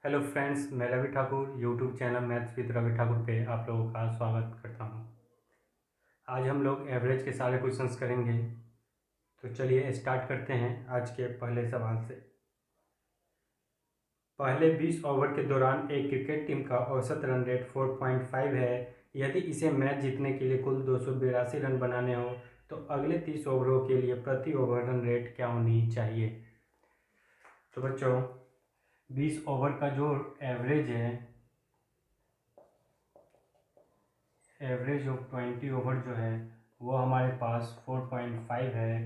Hello friends, मैं Ravi Thakur YouTube channel maths with Ravi Thakur पे आप लोगों का स्वागत करता हूँ। आज हम लोग एवरेज के सारे क्वेश्चंस करेंगे। तो चलिए स्टार्ट करते हैं आज के पहले सवाल से। पहले 20 ओवर के दौरान एक क्रिकेट टीम का औसत रन रेट 4.5 है। यदि इसे मैच जीतने के लिए कुल 282 रन बनाने हो तो अगले 30 ओवरों के लिए प्रति ओवर रन रेट क्या होनी चाहिए। तो बच्चों, 20 ओवर का जो एवरेज है, एवरेज ऑफ 20 ओवर जो है वो हमारे पास 4.5 है।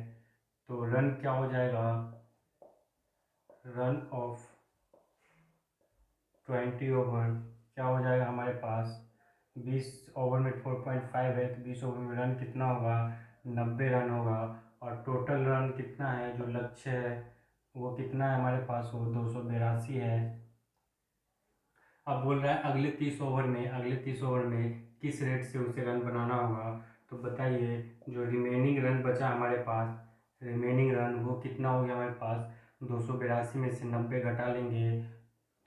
तो रन क्या हो जाएगा, रन ऑफ 20 ओवर क्या हो जाएगा हमारे पास। 20 ओवर में 4.5 है तो 20 ओवर में रन कितना होगा, 90 रन होगा। और टोटल रन कितना है, जो लक्ष्य है वो कितना है हमारे पास, वो 282 है। अब बोल रहा है अगले 30 ओवर में किस रेट से उसे रन बनाना होगा। तो बताइए, जो रिमेनिंग रन बचा हमारे पास, रिमेनिंग रन वो कितना हो गया हमारे पास, 282 में से 90 घटा लेंगे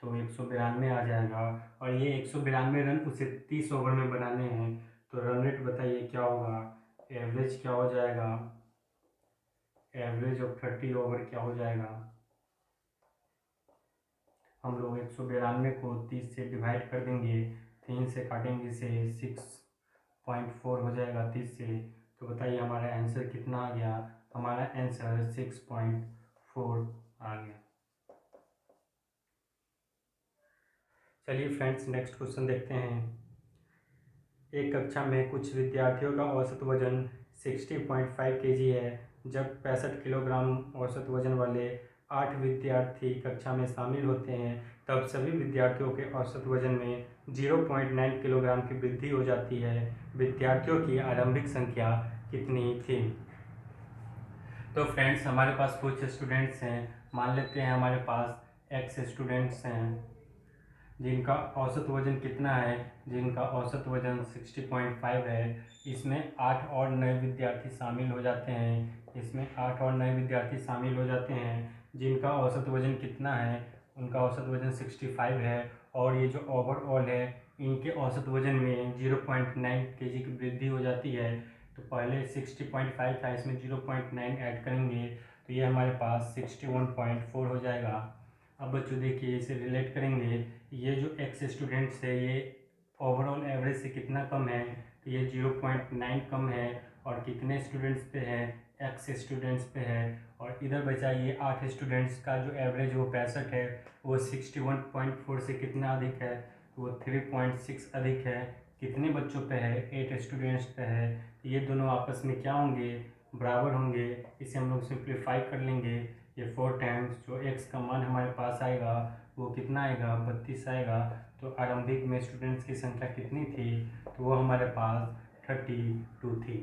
तो 192 आ जाएगा। और ये 192 रन उसे 30 ओवर में बनाने हैं। तो रन रेट बताइए क्या होगा, एवरेज क्या हो जाएगा, एवरेज ऑफ 30 ओवर क्या हो जाएगा। हम लोग 192 को 30 से डिवाइड कर देंगे, 3 से काटेंगे से 6.4 हो जाएगा 30 से। तो बताइए हमारा आंसर कितना आ गया, हमारा आंसर 6.4 आ गया। चलिए फ्रेंड्स, नेक्स्ट क्वेश्चन देखते हैं। एक कक्षा में कुछ विद्यार्थियों का औसत वजन 60.5 kg है। जब 65 किलोग्राम औसत वजन वाले 8 विद्यार्थी कक्षा में शामिल होते हैं तब सभी विद्यार्थियों के औसत वजन में 0.9 किलोग्राम की वृद्धि हो जाती है। विद्यार्थियों की आरंभिक संख्या कितनी थी। तो फ्रेंड्स, हमारे पास कुछ स्टूडेंट्स हैं, मान लेते हैं हमारे पास एक्स स्टूडेंट्स हैं जिनका औसत वजन कितना है, जिनका औसत वजन 60.5 है। इसमें 8 और नए विद्यार्थी शामिल हो जाते हैं, इसमें 8 और नए विद्यार्थी शामिल हो जाते हैं जिनका औसत वजन कितना है, उनका औसत वजन 65 है। और ये जो ओवरऑल है इनके औसत वजन में 0.9 kg की वृद्धि हो जाती है। तो पहले 60.5 था, इसमें 0.9 ऐड करेंगे तो ये हमारे पास 61.4 हो जाएगा। अब बच्चों देखिए, इसे रिलेट करेंगे, ये जो एक्स स्टूडेंट्स है ये ओवरऑल एवरेज से कितना कम है, तो ये 0.9 कम है। और कितने स्टूडेंट्स पे है, एक्स स्टूडेंट्स पे है। और इधर बचा ये 8 स्टूडेंट्स का जो एवरेज वो 65 है, वो 61.4 से कितना अधिक है, वो 3.6 अधिक है। कितने बच्चों पे है, 8 स्टूडेंट्स पे है। ये दोनों आपस में क्या होंगे, बराबर होंगे। इसे हम लोग सिंप्लीफाई कर लेंगे, ये 4 टाइम्स जो एक्स का मान हमारे पास आएगा वो कितना आएगा, 32 आएगा। तो आरंभिक में स्टूडेंट्स की संख्या कितनी थी, तो वो हमारे पास 32 थी।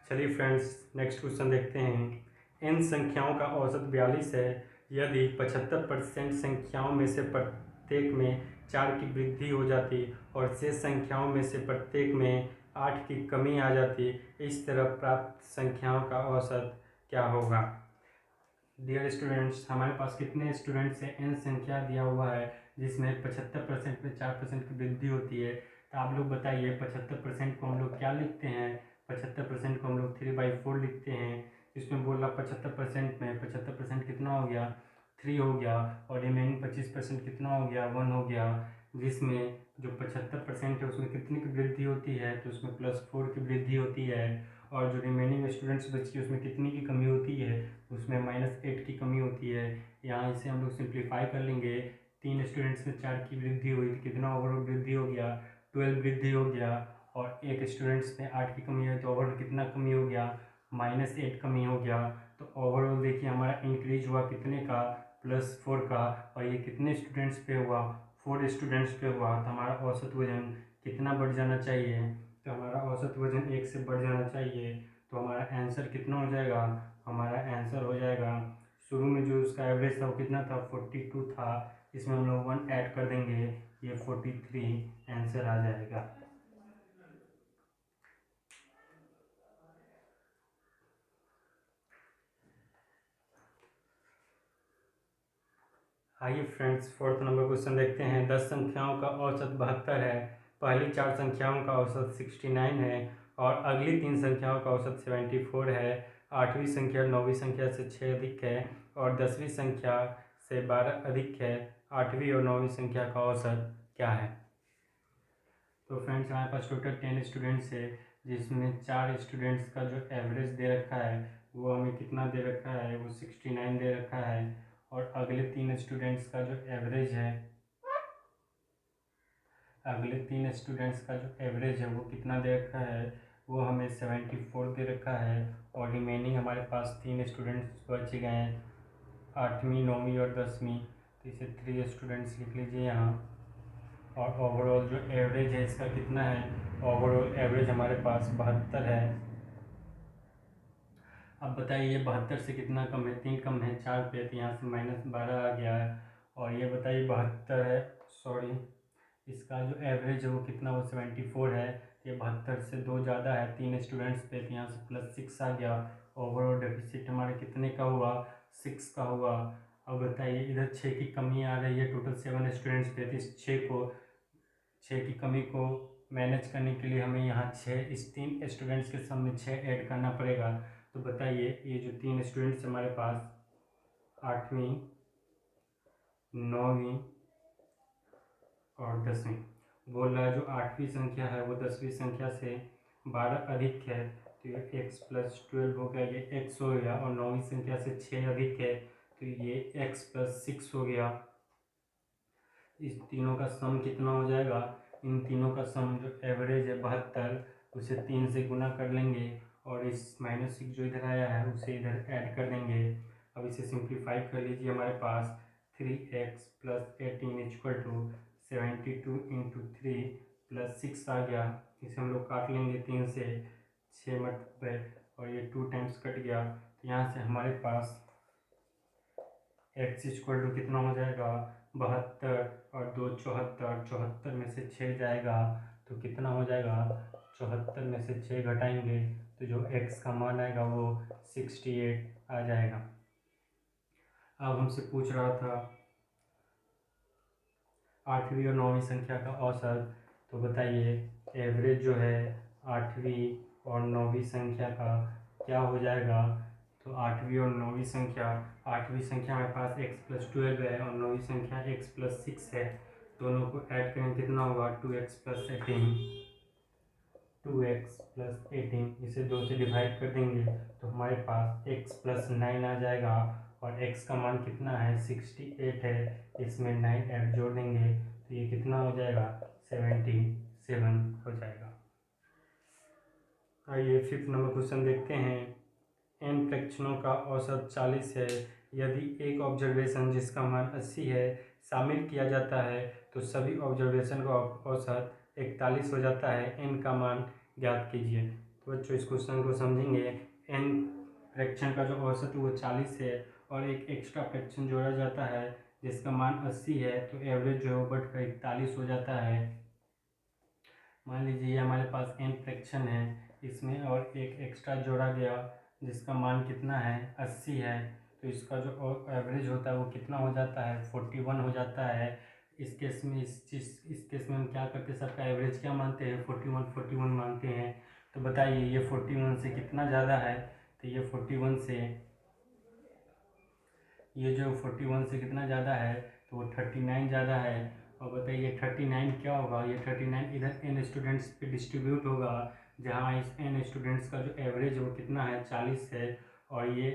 चलिए फ्रेंड्स, नेक्स्ट क्वेश्चन देखते हैं। इन संख्याओं का औसत 42 है। यदि 75% संख्याओं में से प्रत्येक में 4 की वृद्धि हो जाती और शेष संख्याओं में से प्रत्येक में 8 की कमी आ जाती, इस तरह प्राप्त संख्याओं का औसत क्या होगा। डियर स्टूडेंट्स, हमारे पास कितने स्टूडेंट्स हैं, n संख्या दिया हुआ है जिसमें 75% में 4% की वृद्धि होती है। तो आप लोग बताइए 75% को हम लोग क्या लिखते हैं, 75% को हम लोग 3/4 लिखते हैं। इसमें बोल रहा 75% में 75% कितना हो गया, 3 हो गया। और रिमेनिंग 25% कितना हो गया, 1 हो गया। जिसमें जो 75% है उसमें कितनी की वृद्धि होती है, तो उसमें +4 की वृद्धि होती है। और जो रिमेनिंग स्टूडेंट्स बची उसमें कितनी की कमी होती है, उसमें -8 की कमी होती है। यहाँ इसे हम लोग सिंप्लीफाई कर लेंगे, 3 स्टूडेंट्स में 4 की वृद्धि हुई तो कितना ओवरऑल वृद्धि हो गया, 12 वृद्धि हो गया। और एक स्टूडेंट्स में 8 की कमी है तो ओवरऑल कितना कमी हो गया, -8 कमी हो गया। तो ओवरऑल देखिए हमारा इंक्रीज हुआ कितने का, +4 का। और ये कितने स्टूडेंट्स पे हुआ, 4 स्टूडेंट्स पे हुआ। तो हमारा औसत वजन कितना बढ़ जाना चाहिए, तो हमारा औसत वजन 1 से बढ़ जाना चाहिए। तो हमारा आंसर कितना हो जाएगा, हमारा आंसर हो जाएगा, शुरू में जो उसका एवरेज था वो कितना था, 42 था। इसमें हम लोग 1 ऐड कर देंगे, ये 43 आंसर आ जाएगा। आइए फ्रेंड्स, फोर्थ नंबर क्वेश्चन देखते हैं। 10 संख्याओं का औसत 72 है, पहली 4 संख्याओं का औसत 69 है और अगली 3 संख्याओं का औसत 74 है। 8वीं संख्या 9वीं संख्या से 6 अधिक है और 10वीं संख्या से 12 अधिक है। 8वीं और 9वीं संख्या का औसत क्या है? तो फ्रेंड्स, हमारे पास टोटल 10 स्टूडेंट्स है, जिसमें 4 स्टूडेंट्स का जो एवरेज दे रखा है वो हमें कितना दे रखा है, वो 69 दे रखा है। और अगले 3 स्टूडेंट्स का जो एवरेज है, अगले 3 स्टूडेंट्स का जो एवरेज है वो कितना दे रखा है, वो हमें 74 दे रखा है। और रिमेनिंग हमारे पास 3 स्टूडेंट्स बच गए हैं, 8वीं 9वीं और 10वीं। तो इसे 3 स्टूडेंट्स लिख लीजिए यहाँ। और ओवरऑल जो एवरेज है इसका कितना है, ओवरऑल एवरेज हमारे पास 72 है। अब बताइए 72 से कितना कम है, 3 कम है 4 पे, तो यहाँ से -12 आ गया है। और ये बताइए 72 है, सॉरी, इसका जो एवरेज है वो कितना, वो 74 है। ये 72 से 2 ज़्यादा है, 3 स्टूडेंट्स पे, तो यहाँ से +6 आ गया। ओवरऑल डेफिसिट हमारे कितने का हुआ, 6 का हुआ। अब बताइए इधर 6 की कमी आ रही है, टोटल 7 स्टूडेंट्स पे, तो इस 6 की कमी को मैनेज करने के लिए हमें यहाँ 6 इस 3 स्टूडेंट्स के सामने 6 ऐड करना पड़ेगा। तो बताइए ये जो 3 स्टूडेंट्स हमारे पास 8वीं 9वीं और 10वीं, बोल रहा है जो 8वीं संख्या है वो 10वीं संख्या से 12 अधिक है, तो ये x + 12 हो गया, ये x हो गया। और 9वीं संख्या से 6 अधिक है, तो ये x + 6 हो गया। इस तीनों का सम कितना हो जाएगा, इन तीनों का सम जो एवरेज है 72, उसे 3 से गुना कर लेंगे और इस -6 जो इधर आया है उसे इधर ऐड कर देंगे। अब इसे सिंप्लीफाई कर लीजिए, हमारे पास 3x + 18 = 72 × 3 + 6 आ गया। इसे हम लोग काट लेंगे 3 से, 6 मल्टीप्लाई और ये 2 टाइम्स कट गया। तो यहाँ से हमारे पास x = कितना हो जाएगा, 72 और 2 74, 74 में से 6 जाएगा तो कितना हो जाएगा, 74 में से 6 घटाएंगे तो जो x का मान आएगा वो 68 आ जाएगा। अब हमसे पूछ रहा था 8वीं और 9वीं संख्या का औसत, तो बताइए एवरेज जो है 8वीं और 9वीं संख्या का क्या हो जाएगा। तो 8वीं और 9वीं संख्या, 8वीं संख्या हमारे पास x + 12 है और 9वीं संख्या x + 6 है। दोनों को ऐड करेंगे कितना होगा, 2x + 18, 2x + 18, इसे 2 से डिवाइड कर देंगे तो हमारे पास x + 9 आ जाएगा। और x का मान कितना है, 68 है, इसमें 9 ऐड जोड़ देंगे तो ये कितना हो जाएगा, 77 हो जाएगा। आइए 5th नंबर क्वेश्चन देखते हैं। n फ्रैक्शनों का औसत 40 है, यदि एक ऑब्जर्वेशन जिसका मान 80 है शामिल किया जाता है तो सभी ऑब्जर्वेशन का औसत 41 हो जाता है। n का मान ज्ञात कीजिए। तो बच्चों इस क्वेश्चन को समझेंगे। n फ्रैक्शन का जो औसत है वो 40 है और एक एक्स्ट्रा फ्रैक्शन जोड़ा जाता है जिसका मान 80 है, तो एवरेज जो है वो बढ़कर 41 हो जाता है। मान लीजिए हमारे पास n फ्रैक्शन है, इसमें और एक एक्स्ट्रा जोड़ा गया जिसका मान कितना है, 80 है, तो इसका जो एवरेज होता है वो कितना हो जाता है, 41 हो जाता है। इस केस में इस केस में हम क्या करते हैं, सबका एवरेज क्या मानते हैं, 41 मानते हैं। तो बताइए ये 41 से कितना ज़्यादा है, तो ये 41 से, ये जो 41 से कितना ज़्यादा है, तो वो 39 ज़्यादा है। और बताइए 39 क्या होगा, ये 39 इधर n स्टूडेंट्स पे डिस्ट्रीब्यूट होगा, जहाँ इस n स्टूडेंट्स का जो एवरेज है वो कितना है, 40 है। और ये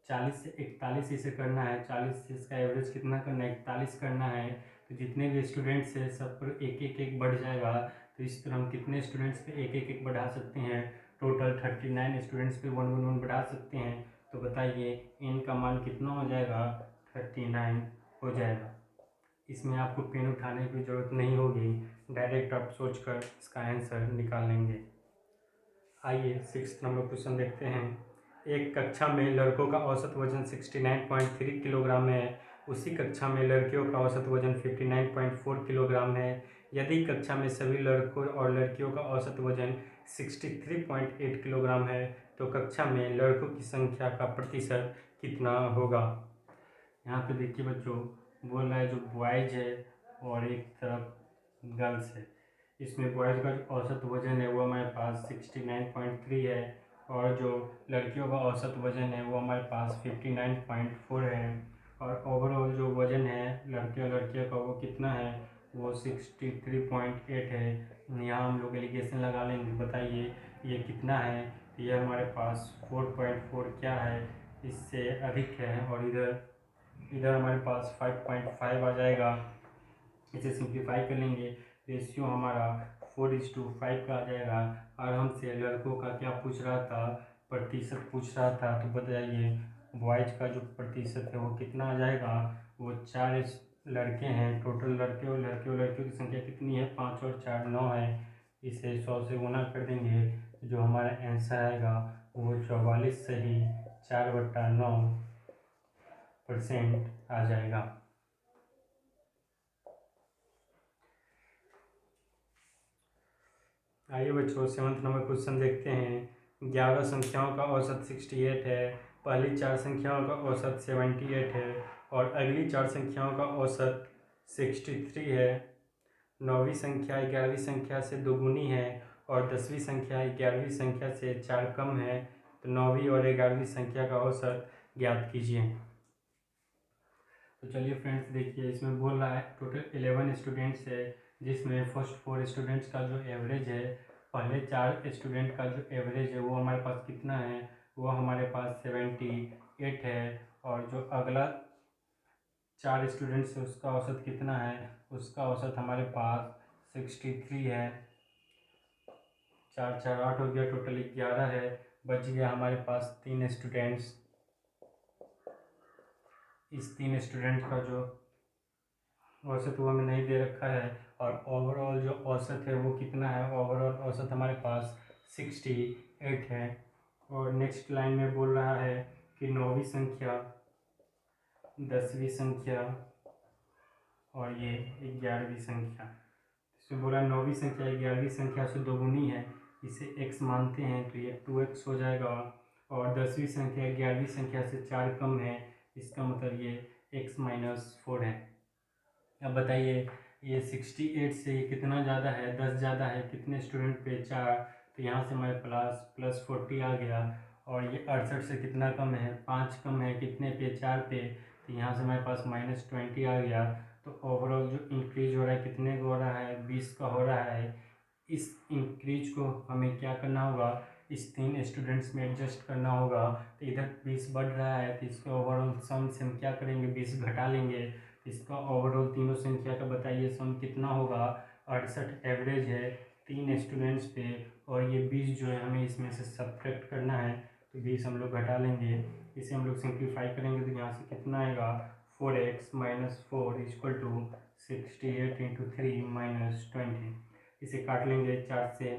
40 से 41 इसे करना है, 40 से इसका एवरेज कितना करना है, 41 करना है। तो जितने भी स्टूडेंट्स हैं सब पर एक एक एक बढ़ जाएगा। तो इस तरह हम कितने स्टूडेंट्स पे एक एक एक बढ़ा सकते हैं, टोटल 39 स्टूडेंट्स पे 1 1 1 बढ़ा सकते हैं। तो बताइए n का मान कितना हो जाएगा, 39 हो जाएगा। इसमें आपको पेन उठाने की ज़रूरत नहीं होगी, डायरेक्ट आप सोचकर इसका आंसर निकाल लेंगे। आइए 6th नंबर क्वेश्चन देखते हैं। एक कक्षा में लड़कों का औसत वजन 69.3 किलोग्राम है, उसी कक्षा में लड़कियों का औसत वजन 59.4 किलोग्राम है। यदि कक्षा में सभी लड़कों और लड़कियों का औसत वजन 63.8 किलोग्राम है तो कक्षा में लड़कों की संख्या का प्रतिशत कितना होगा। यहाँ पे देखिए बच्चों, बोल रहा है जो बॉयज़ है और एक तरफ गर्ल्स है। इसमें बॉयज़ का जो औसत वज़न है वो हमारे पास 69.3 है, और जो लड़कियों का औसत वज़न है वो हमारे पास 59.4 है। और ओवरऑल जो वज़न है लड़कियों का वो कितना है, वो 63.8 है। यहाँ हम लोग एलिगेशन लगा लेंगे, बताइए ये कितना है। ये हमारे पास 4.4 क्या है, इससे अधिक है। और इधर हमारे पास 5.5 आ जाएगा। इसे सिंप्लीफाई कर लेंगे, रेशियो हमारा 4:5 का आ जाएगा। और हमसे लड़कों का क्या पूछ रहा था, प्रतिशत पूछ रहा था। तो बताइए बॉयज़ का जो प्रतिशत है वो कितना आ जाएगा। वो 4 लड़के हैं, टोटल लड़कियों की संख्या कितनी है, 5 और 4 9 है। इसे 100 से गुना कर देंगे, जो हमारा आंसर आएगा वो 44 सही 4/9% आ जाएगा। आइए बच्चों 7th नंबर क्वेश्चन देखते हैं। 11 संख्याओं का औसत 68 है, पहली 4 संख्याओं का औसत 78 है और अगली 4 संख्याओं का औसत 63 है। 9वीं संख्या 11वीं संख्या से दोगुनी है और 10वीं संख्या 11वीं संख्या से 4 कम है। तो 9वीं और 11वीं संख्या का औसत ज्ञात कीजिए। तो चलिए फ्रेंड्स देखिए, इसमें बोल रहा है टोटल 11 स्टूडेंट्स है, जिसमें फर्स्ट 4 स्टूडेंट्स का जो एवरेज है, पहले 4 स्टूडेंट का जो एवरेज है वो हमारे पास कितना है, वो हमारे पास 78 है। और जो अगला 4 स्टूडेंट्स है उसका औसत कितना है, उसका औसत हमारे पास 63 है। 4 4 8 हो गया, टोटल 11 है। बच गया हमारे पास 3 स्टूडेंट्स। इस 3 स्टूडेंट का जो औसत वो हमें नहीं दे रखा है। और ओवरऑल जो औसत है वो कितना है, ओवरऑल औसत हमारे पास 68 है। और नेक्स्ट लाइन में बोल रहा है कि 9वीं संख्या 10वीं संख्या और ये 11वीं संख्या। इसमें बोला 9वीं संख्या 11वीं संख्या से दोगुनी है, इसे x मानते हैं तो ये 2x हो जाएगा। और 10वीं संख्या 11वीं संख्या से 4 कम है, इसका मतलब ये x-4 है। अब बताइए ये 68 से ये कितना ज़्यादा है, 10 ज़्यादा है, कितने स्टूडेंट पे 4। तो यहाँ से हमारे प्लस 40 आ गया। और ये 68 से कितना कम है, 5 कम है, कितने पे 4 पे। तो यहाँ से हमारे पास -20 आ गया। तो ओवरऑल जो इंक्रीज हो रहा है कितने का हो रहा है, 20 का हो रहा है। इस इंक्रीज को हमें क्या करना होगा, इस 3 स्टूडेंट्स में एडजस्ट करना होगा। तो इधर 20 बढ़ रहा है तो इसके ओवरऑल सम से हम क्या करेंगे, 20 घटा लेंगे। इसका ओवरऑल तीनों संख्या का बताइए सम कितना होगा। 68 एवरेज है 3 स्टूडेंट्स पे, और ये 20 जो है हमें इसमें से सब्ट्रैक्ट करना है। तो 20 हम लोग घटा लेंगे, इसे हम लोग सिंप्लीफाई करेंगे तो यहाँ से कितना आएगा, 4x - 4 = 68 × 3 - 20। इसे काट लेंगे 4 से,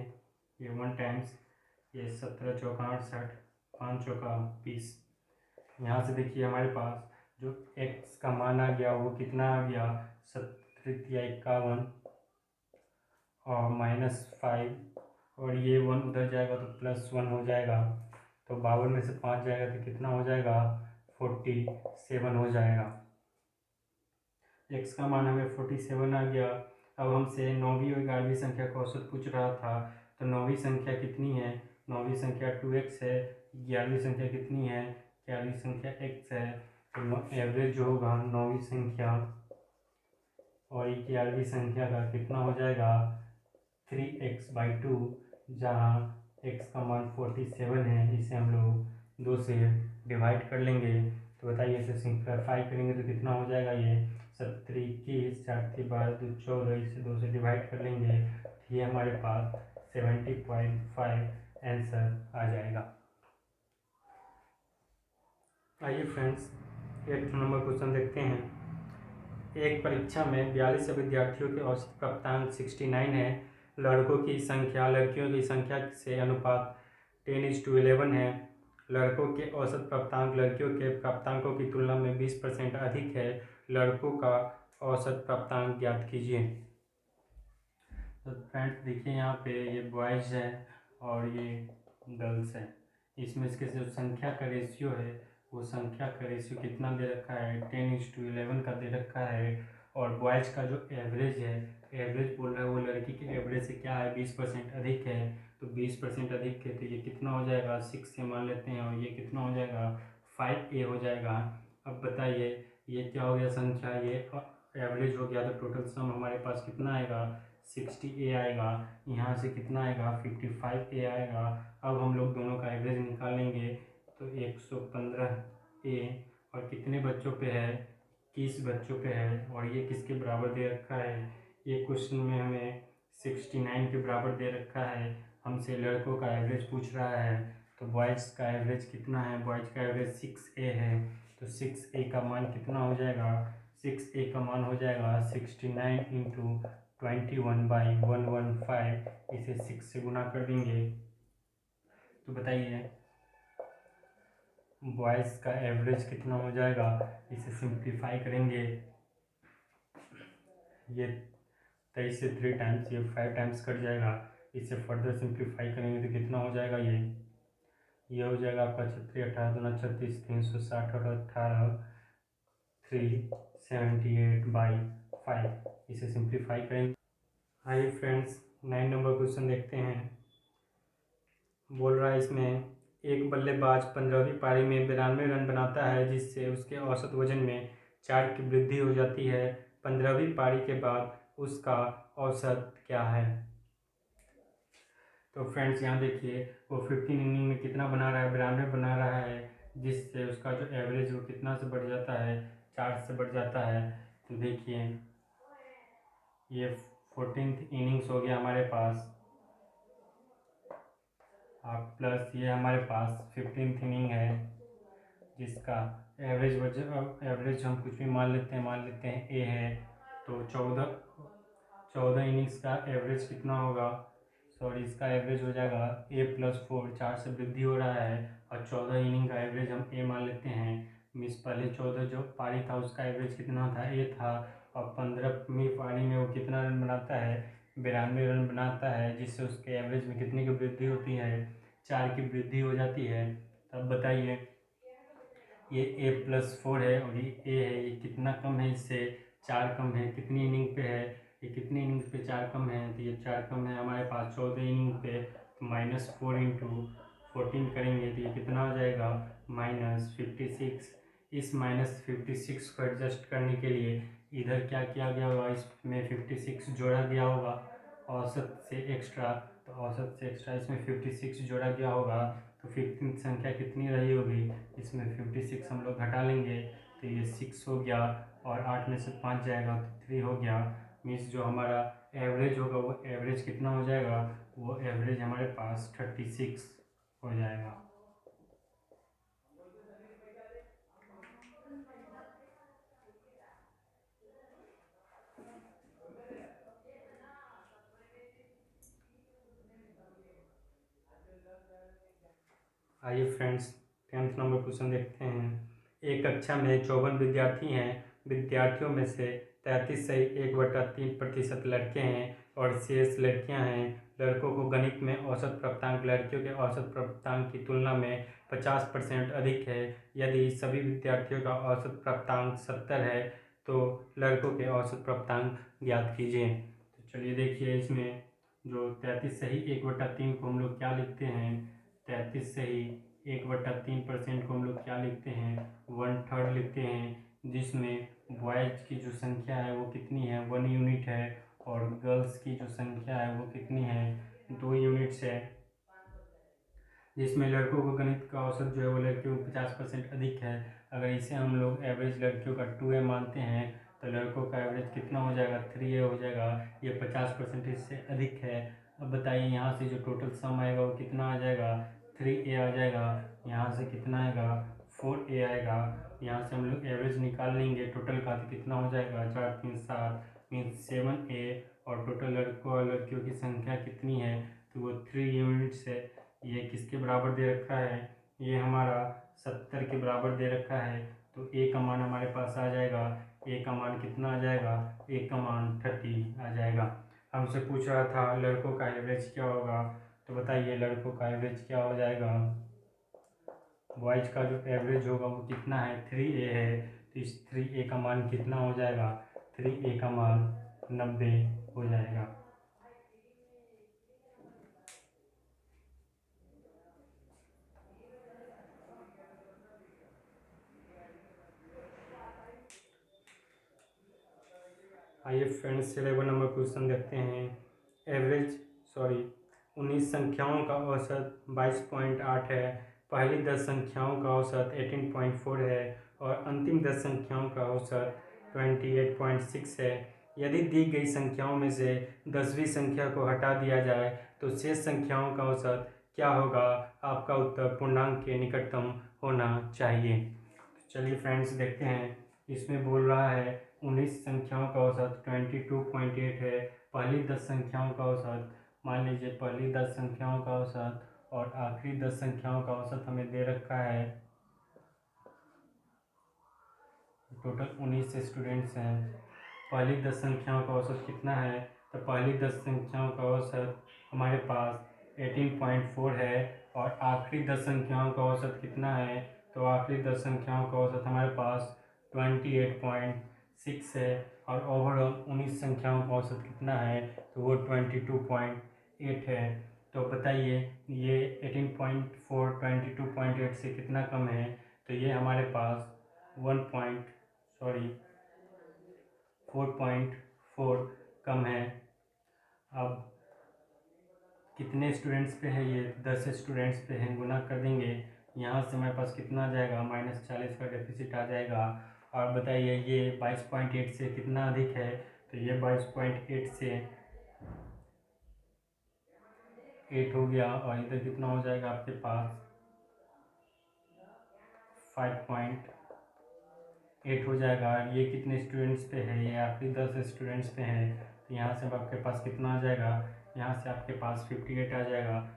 ये 1 टाइम्स, ये 17 चौका 68, 5 चौका 20। यहाँ से देखिए हमारे पास जो x का मान आ गया वो कितना आ गया, 7×3 = 51 और -5, और ये 1 उधर जाएगा तो +1 हो जाएगा। तो 52 में से 5 जाएगा तो कितना हो जाएगा, 47 हो जाएगा। x का मान हमें 47 आ गया। अब हमसे 9वीं और 11वीं संख्या का औसत पूछ रहा था। तो 9वीं संख्या कितनी है, 9वीं संख्या 2x है, 11वीं संख्या कितनी है, 11वीं संख्या x है। तो एवरेज जो होगा 9वीं संख्या और 11वीं संख्या का कितना हो जाएगा, 3x/2, जहाँ x का मान 47 है। इसे हम लोग 2 से डिवाइड कर लेंगे। तो बताइए इसे सिंप्लीफाई करेंगे तो कितना हो जाएगा, ये 70 21, 4 × 12 = 14, इसे 2 से डिवाइड कर लेंगे। ये हमारे पास 70.5 आंसर आ जाएगा। आइए फ्रेंड्स 8th नंबर क्वेश्चन देखते हैं। एक परीक्षा में 42 विद्यार्थियों के औसत प्राप्तांक 69 है। लड़कों की संख्या लड़कियों की संख्या से अनुपात 10:11 है। लड़कों के औसत प्राप्तांक लड़कियों के प्राप्तांकों की तुलना में 20% अधिक है। लड़कों का औसत प्राप्तांक ज्ञात कीजिए। तो फ्रेंड्स देखिए यहाँ पे ये बॉयज़ है और ये गर्ल्स है। इसमें इसके जो संख्या का रेशियो है वो संख्या का रेशियो कितना दे रखा है, 10:11 का दे रखा है। और बॉयज़ का जो एवरेज है, एवरेज बोल रहा है वो लड़की के एवरेज से क्या है, 20% अधिक है। तो 20% अधिक है तो ये कितना हो जाएगा, 6 से मान लेते हैं, और ये कितना हो जाएगा, 5A हो जाएगा। अब बताइए ये क्या हो गया संख्या, ये एवरेज हो गया, तो टोटल सम हमारे पास कितना आएगा, 60A आएगा। यहाँ से कितना आएगा, 55A आएगा। अब हम लोग दोनों का एवरेज निकालेंगे तो 115A, और कितने बच्चों पे है, 21 बच्चों पे है, और ये किसके बराबर दे रखा है, ये क्वेश्चन में हमें 69 के बराबर दे रखा है। हमसे लड़कों का एवरेज पूछ रहा है, तो बॉयज़ का एवरेज कितना है, बॉयज़ का एवरेज 6A है। तो 6A का मान कितना हो जाएगा, 6A का मान हो जाएगा 69 इंटू 21/115, इसे 6 से गुना कर देंगे। तो बताइए बॉयज़ का एवरेज कितना हो जाएगा, इसे सिंप्लीफाई करेंगे, ये 23 से 3 टाइम्स, ये 5 टाइम्स कट जाएगा। इसे फर्दर सिंप्लीफाई करेंगे तो कितना हो जाएगा, ये हो जाएगा आपका 36 18 दूना 36, 360 और 18, 378/5, इसे सिंप्लीफाई करेंगे। आइए फ्रेंड्स 9 नंबर क्वेश्चन देखते हैं। बोल रहा है इसमें, एक बल्लेबाज 15वीं पारी में 92 रन बनाता है, जिससे उसके औसत वजन में 4 की वृद्धि हो जाती है। 15वीं पारी के बाद उसका औसत क्या है। तो फ्रेंड्स यहाँ देखिए, वो 15 इनिंग में कितना बना रहा है, 92 बना रहा है, जिससे उसका जो एवरेज वो कितना से बढ़ जाता है, 4 से बढ़ जाता है। तो देखिए ये 14th इनिंग्स हो गया हमारे पास, प्लस ये हमारे पास 15th इनिंग है, जिसका एवरेज हम कुछ भी मान लेते हैं ए है। तो 14 इनिंग्स का एवरेज कितना होगा, सॉरी इसका एवरेज हो जाएगा A+4, 4 से वृद्धि हो रहा है, और 14 इनिंग का एवरेज हम ए मान लेते हैं। मीन्स पहले 14 जो पारी था उसका एवरेज कितना था, ए था, और 15वीं पारी में वो कितना रन बनाता है, 92 रन बनाता है, जिससे उसके एवरेज में कितने की वृद्धि होती है, 4 की वृद्धि हो जाती है। तब बताइए ये A+4 है और ये ए है, ये कितना कम है, इससे 4 कम है, कितनी इनिंग पे है, ये कितनी इनिंग्स पे 4 कम है, तो ये 4 कम है हमारे पास 14 इनिंग पे। तो -4 इंटू 14 करेंगे तो ये कितना हो जाएगा, -56। इस -56 को एडजस्ट करने के लिए इधर क्या किया गया होगा, इसमें 56 जोड़ा गया होगा औसत से एक्स्ट्रा, तो औसत से एक्स्ट्रा इसमें 56 जोड़ा गया होगा। तो 15 संख्या कितनी रही होगी, इसमें 56 हम लोग घटा लेंगे तो ये 6 हो गया, और 8 में से 5 जाएगा तो 3 हो गया। मीन्स जो हमारा एवरेज होगा वो एवरेज कितना हो जाएगा, वो एवरेज हमारे पास 36 हो जाएगा। आइए फ्रेंड्स 10th नंबर क्वेश्चन देखते हैं। एक कक्षा में 54 विद्यार्थी हैं, विद्यार्थियों में से 33 सही 1/3% लड़के हैं और शेष लड़कियां हैं। लड़कों को गणित में औसत प्राप्तांक लड़कियों के औसत प्राप्तांक की तुलना में 50% अधिक है। यदि सभी विद्यार्थियों का औसत प्राप्तांक 70 है तो लड़कों के औसत प्राप्तांक ज्ञात कीजिए। तो चलिए देखिए, इसमें जो 33 सही 1/3 को हम लोग क्या लिखते हैं, 33 सही 1/3% को हम लोग क्या लिखते हैं, 1/3 लिखते हैं, जिसमें बॉयज़ की जो संख्या है वो कितनी है, 1 यूनिट है, और गर्ल्स की जो संख्या है वो कितनी है, 2 यूनिट्स है। जिसमें लड़कों को गणित का औसत जो है वो लड़कियों को 50% अधिक है। अगर इसे हम लोग एवरेज लड़कियों का 2A मानते हैं तो लड़कों का एवरेज कितना हो जाएगा, 3A हो जाएगा। ये 50% इससे अधिक है। अब बताइए यहाँ से जो टोटल सम आएगा वो कितना आ जाएगा, 3A आ जाएगा। यहाँ से कितना आएगा, 4A आएगा। यहाँ से हम लोग एवरेज निकाल लेंगे टोटल का, तो कितना हो जाएगा, 4 3 7 मीन्स 7A। और टोटल लड़कों और लड़कियों की संख्या कितनी है, तो वो 3 यूनिट्स है। ये किसके बराबर दे रखा है, ये हमारा 70 के बराबर दे रखा है। तो ए का मान हमारे पास आ जाएगा, ए का मान कितना आ जाएगा, ए का मान 30 आ जाएगा। हमसे पूछ रहा था लड़कों का एवरेज क्या होगा, तो बताइए लड़कों का एवरेज क्या हो जाएगा, बॉयज़ का जो एवरेज होगा वो कितना है 3A है, तो इस 3A का मान कितना हो जाएगा, 3A का मान 90 हो जाएगा। आइए फ्रेंड्स 11 नंबर क्वेश्चन देखते हैं। एवरेज 19 संख्याओं का औसत 22.8 है, पहली 10 संख्याओं का औसत 18.4 है और अंतिम 10 संख्याओं का औसत 28.6 है। यदि दी गई संख्याओं में से 10वीं संख्या को हटा दिया जाए तो शेष संख्याओं का औसत क्या होगा? आपका उत्तर पूर्णांक के निकटतम होना चाहिए। चलिए फ्रेंड्स देखते हैं। इसमें बोल रहा है 19 संख्याओं का औसत 22.8 है, पहली 10 संख्याओं का औसत, मान लीजिए पहली 10 संख्याओं का औसत और आखिरी 10 संख्याओं का औसत हमें दे रखा है। टोटल 19 स्टूडेंट्स हैं। पहली 10 संख्याओं का औसत कितना है? तो पहली 10 संख्याओं का औसत हमारे पास 18.4 है और आखिरी 10 संख्याओं का औसत कितना है? तो आखिरी 10 संख्याओं का औसत हमारे पास 28.6 है और ओवरऑल 19 संख्याओं का औसत कितना है? तो वो 22.8 है। तो बताइए ये 18.4 22.8 से कितना कम है? तो ये हमारे पास 4.4 कम है। अब कितने स्टूडेंट्स पे है? ये 10 स्टूडेंट्स पे है, गुना कर देंगे। यहाँ से हमारे पास कितना आ जाएगा? -40 का डेफिसिट आ जाएगा। और बताइए ये 22.8 से कितना अधिक है? तो ये 22.8 से 8 हो गया और इधर कितना हो जाएगा आपके पास? 5.8 हो जाएगा। ये कितने स्टूडेंट्स पे है? ये आखिरी 10 स्टूडेंट्स पे है। तो यहाँ से आपके पास कितना आ जाएगा? यहाँ से आपके पास 58 आ जाएगा।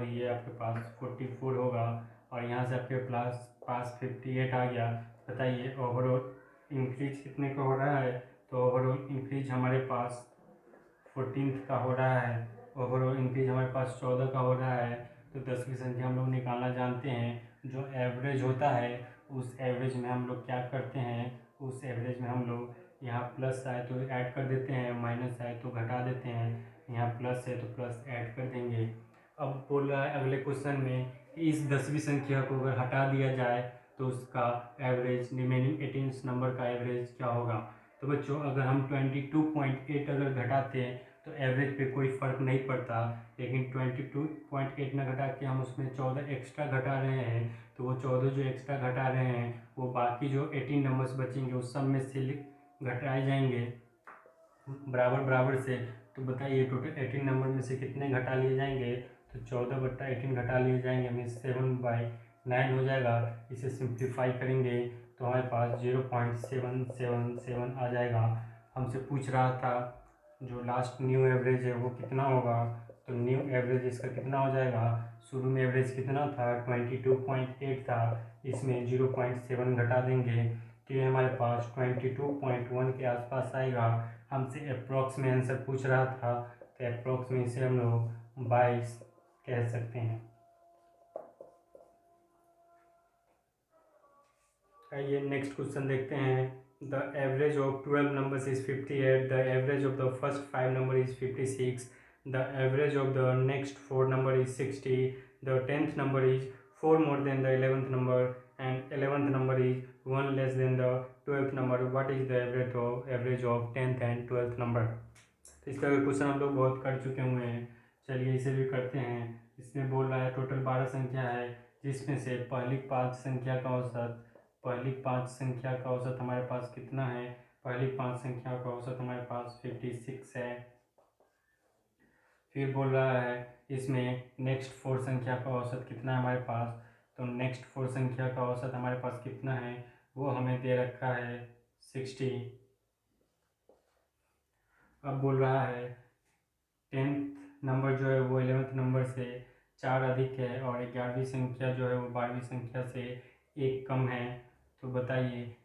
ये आपके पास 44 होगा और यहाँ से आपके पास 58 आ गया। बताइए ओवरऑल इंक्रीज कितने का हो रहा है? तो ओवरऑल इंक्रीज हमारे पास 14 का हो रहा है। ओवरऑल इंक्रीज हमारे पास 14 का हो रहा है। तो 10 की संख्या हम लोग निकालना जानते हैं। जो एवरेज होता है उस एवरेज में हम लोग क्या करते हैं? उस एवरेज में हम लोग यहाँ प्लस आए तो ऐड कर देते हैं, माइनस आए तो घटा देते हैं। यहाँ प्लस है तो प्लस ऐड कर देंगे। अब बोल रहा है अगले क्वेश्चन में कि इस 10वीं संख्या को अगर हटा दिया जाए तो उसका एवरेज रिमेनिंग 18 नंबर का एवरेज क्या होगा? तो बच्चों अगर हम 22.8 अगर घटाते हैं तो एवरेज पे कोई फ़र्क नहीं पड़ता, लेकिन 22.8 ना घटा के हम उसमें 14 एक्स्ट्रा घटा रहे हैं। तो वो 14 जो एक्स्ट्रा घटा रहे हैं वो बाकी जो 18 नंबर्स बचेंगे उस सब में से घटाए जाएंगे बराबर बराबर से। तो बताइए टोटल 18 नंबर में से कितने घटा लिए जाएंगे? तो 14/18 घटा लिए जाएंगे, मीन्स 7/9 हो जाएगा। इसे सिंप्लीफाई करेंगे तो हमारे पास 0.777 आ जाएगा। हमसे पूछ रहा था जो लास्ट न्यू एवरेज है वो कितना होगा? तो न्यू एवरेज इसका कितना हो जाएगा? शुरू में एवरेज कितना था? 22.8 था, इसमें 0.7 घटा देंगे तो ये हमारे पास 22.1 के आसपास आएगा। हमसे अप्रॉक्स में आंसर पूछ रहा था तो अप्रॉक्स में इसे हम लोग 22 कह सकते हैं। आइए नेक्स्ट क्वेश्चन देखते हैं। The average of 12 numbers is 58, the average of the first 5 number is 56, the average of the next 4 number is 60, the 10th number is 4 more than the 11th number and 11th number is 1 less than the 12th number. What is the average of 10th and 12th number? तो इसका question हम लोग बहुत कर चुके हुए हैं। चलिए इसे भी करते हैं। इसमें बोल रहा है टोटल 12 संख्या है जिसमें से पहली 5 संख्या का औसत हमारे पास कितना है? पहली 5 संख्या का औसत हमारे पास 56 है। फिर बोल रहा है इसमें नेक्स्ट 4 संख्या का औसत कितना है हमारे पास? तो नेक्स्ट 4 संख्या का औसत हमारे पास कितना है वो हमें दे रखा है 60। अब बोल रहा है 10th नंबर जो है वो 11th नंबर से 4 अधिक है और 11वीं संख्या जो है वो 12वीं संख्या से 1 कम है। तो बताइए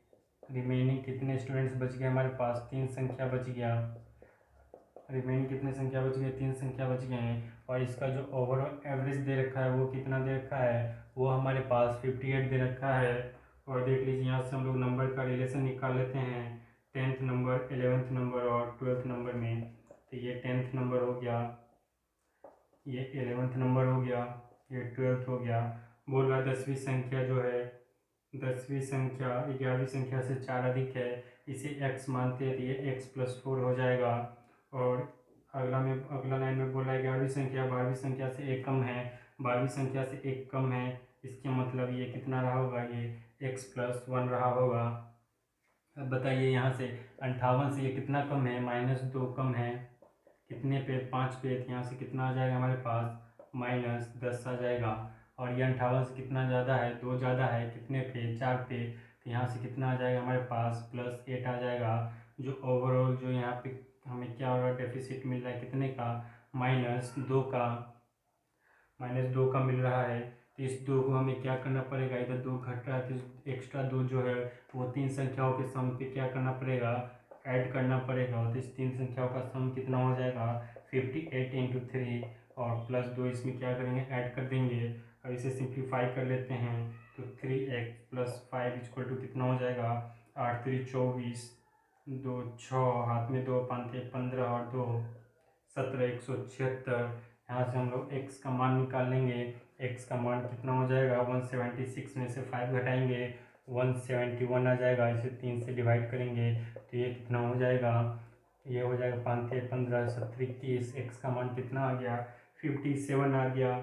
रिमेनिंग कितने स्टूडेंट्स बच गए हमारे पास? 3 संख्या बच गया। रिमेनिंग कितने संख्या बच गए? 3 संख्या बच गए हैं। और इसका जो ओवरऑल एवरेज दे रखा है वो कितना दे रखा है? वो हमारे पास 58 दे रखा है। और देख लीजिए यहाँ से हम लोग नंबर का रिलेशन निकाल लेते हैं 10th नंबर, 11th नंबर और 12th नंबर में। तो ये 10th नंबर हो गया, ये 11th नंबर हो गया, ये 12th हो गया। बोल रहा 10वीं संख्या जो है, 10वीं संख्या 11वीं संख्या से 4 अधिक है, इसे x मानते हैं तो ये x+4 हो जाएगा। और अगला लाइन में बोला 11वीं संख्या 12वीं संख्या से 1 कम है, 12वीं संख्या से 1 कम है, इसके मतलब ये कितना रहा होगा, ये x+1 रहा होगा। अब बताइए यहाँ से 58 से ये कितना कम है, -2 कम है, कितने पे, 5 पे, तो यहाँ से कितना आ जाएगा हमारे पास -10 आ जाएगा। और ये 58 से कितना ज़्यादा है, 2 ज़्यादा है, कितने पे, 4 पे, तो यहाँ से कितना आ जाएगा हमारे पास +8 आ जाएगा। जो ओवरऑल जो यहाँ पे हमें क्या हो रहा है, डेफिसिट मिल रहा है कितने का, -2 का, -2 का मिल रहा है। तो इस 2 को हमें क्या करना पड़ेगा, इधर 2 घट रहा है तो एक्स्ट्रा 2 जो है वो 3 संख्याओं के सम पे क्या करना पड़ेगा, ऐड करना पड़ेगा। तो इस 3 संख्याओं का सम कितना हो जाएगा, 58 × 3 और +2 इसमें क्या करेंगे, ऐड कर देंगे। अब इसे सिंप्लीफाई कर लेते हैं तो 3x + 5 = कितना हो जाएगा, 8 3 24, 2 6, हाथ में 2 5 15 और 2 17, 176। यहाँ से हम लोग x का मान निकाल लेंगे। x का मान कितना हो जाएगा, 176 में से 5 घटाएंगे 171 आ जाएगा। इसे 3 से डिवाइड करेंगे तो ये कितना हो जाएगा, ये हो जाएगा 5 3 15 17 21। x का मान कितना आ गया, 57 आ गया।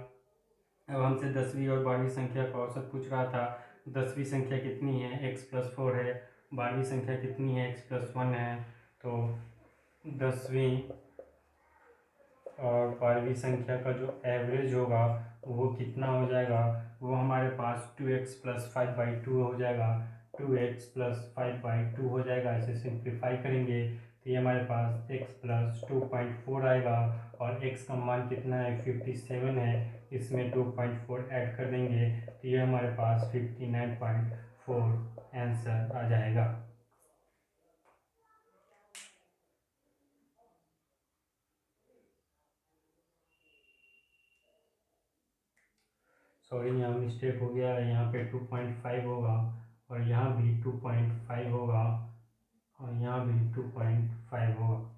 अब हमसे 10वीं और 12वीं संख्या का औसत पूछ रहा था। 10वीं संख्या कितनी है, x+4 है, 12वीं संख्या कितनी है, x+1 है। तो 10वीं और 12वीं संख्या का जो एवरेज होगा वो कितना हो जाएगा, वो हमारे पास 2x + 5/2 हो जाएगा, 2x + 5/2 हो जाएगा। इसे सिंप्लीफाई करेंगे तो ये हमारे पास x + 2.4 आएगा। और x का मान कितना है, 57 है, इसमें 2.4 ऐड कर देंगे तो ये हमारे पास 59.4 आंसर आ जाएगा। सॉरी यहाँ मिस्टेक हो गया है, यहाँ पे 2.5 होगा और यहाँ भी 2.5 होगा और यहाँ भी 2.5 होगा।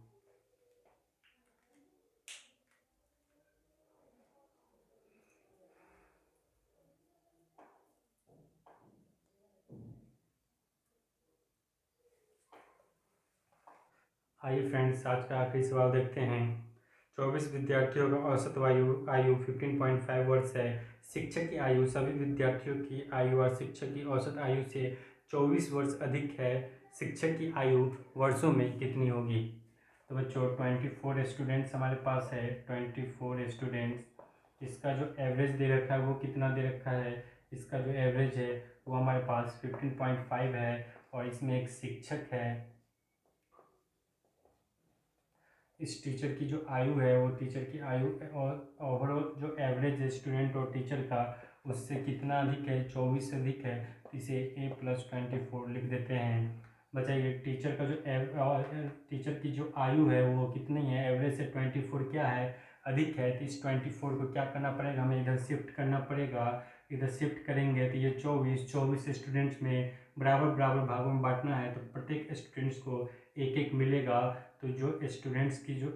आइए फ्रेंड्स, आज का आखिरी सवाल देखते हैं। 24 विद्यार्थियों का औसत आयु 15.5 वर्ष है। शिक्षक की आयु सभी विद्यार्थियों की आयु और शिक्षक की औसत आयु से 24 वर्ष अधिक है। शिक्षक की आयु वर्षों में कितनी होगी। तो बच्चों 24 स्टूडेंट्स हमारे पास है, 24 स्टूडेंट्स। इसका जो एवरेज दे रखा है वो कितना दे रखा है, इसका जो एवरेज है वो हमारे पास 15.5 है। और इसमें एक शिक्षक है। इस टीचर की जो आयु है वो टीचर की आयु और ओवरऑल जो एवरेज है स्टूडेंट और टीचर का उससे कितना अधिक है, 24 से अधिक है। तो इसे a + 24 लिख देते हैं। बताइए टीचर का जो टीचर की जो आयु है वो कितनी है, एवरेज से 24 क्या है, अधिक है। तो इस 24 को क्या करना पड़ेगा, हमें इधर शिफ्ट करना पड़ेगा। इधर शिफ्ट करेंगे तो ये 24 स्टूडेंट्स में बराबर बराबर भागों में बांटना है, तो प्रत्येक स्टूडेंट्स को एक एक मिलेगा। तो जो स्टूडेंट्स की जो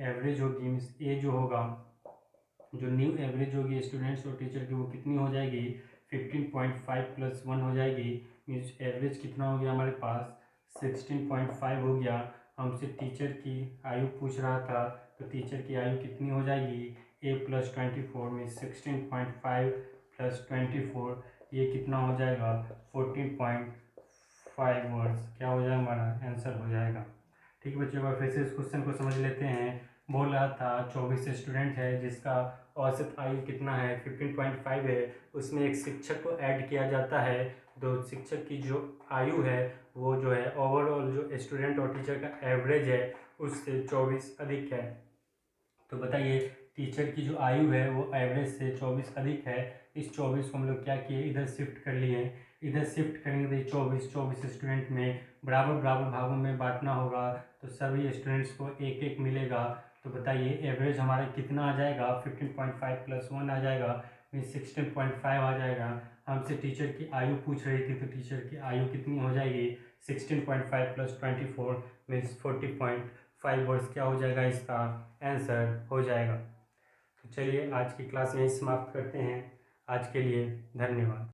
एवरेज होगी, मीन्स ए जो होगा, जो न्यू एवरेज होगी स्टूडेंट्स और टीचर की, वो कितनी हो जाएगी, 15.5 + 1 हो जाएगी। मीन्स एवरेज कितना हो गया हमारे पास, 16.5 हो गया। हमसे टीचर की आयु पूछ रहा था, तो टीचर की आयु कितनी हो जाएगी, a + 24 मीन्स 16.5 + 24, ये कितना हो जाएगा, 14.5 वर्ष। क्या हो जाएगा, हमारा आंसर हो जाएगा। ठीक है बच्चों, एक बार फिर से इस क्वेश्चन को समझ लेते हैं। बोल रहा था 24 स्टूडेंट है जिसका औसत आयु कितना है, 15.5 है। उसमें एक शिक्षक को ऐड किया जाता है, तो शिक्षक की जो आयु है वो जो है ओवरऑल जो स्टूडेंट और टीचर का एवरेज है उससे 24 अधिक है। तो बताइए टीचर की जो आयु है वो एवरेज से 24 अधिक है। इस 24 को हम लोग क्या किए, इधर शिफ्ट कर लिए। इधर शिफ्ट करेंगे तो 24 स्टूडेंट में बराबर बराबर भागों में बांटना होगा, तो सभी स्टूडेंट्स को एक एक मिलेगा। तो बताइए एवरेज हमारा कितना आ जाएगा, 15.5 + 1 आ जाएगा, मीन्स 16.5 आ जाएगा। हमसे टीचर की आयु पूछ रही थी, तो टीचर की आयु कितनी हो जाएगी, 16.5 + 24 मीन्स 40.5 वर्ष क्या हो जाएगा, इसका आंसर हो जाएगा। तो चलिए आज की क्लास यहीं समाप्त करते हैं। आज के लिए धन्यवाद।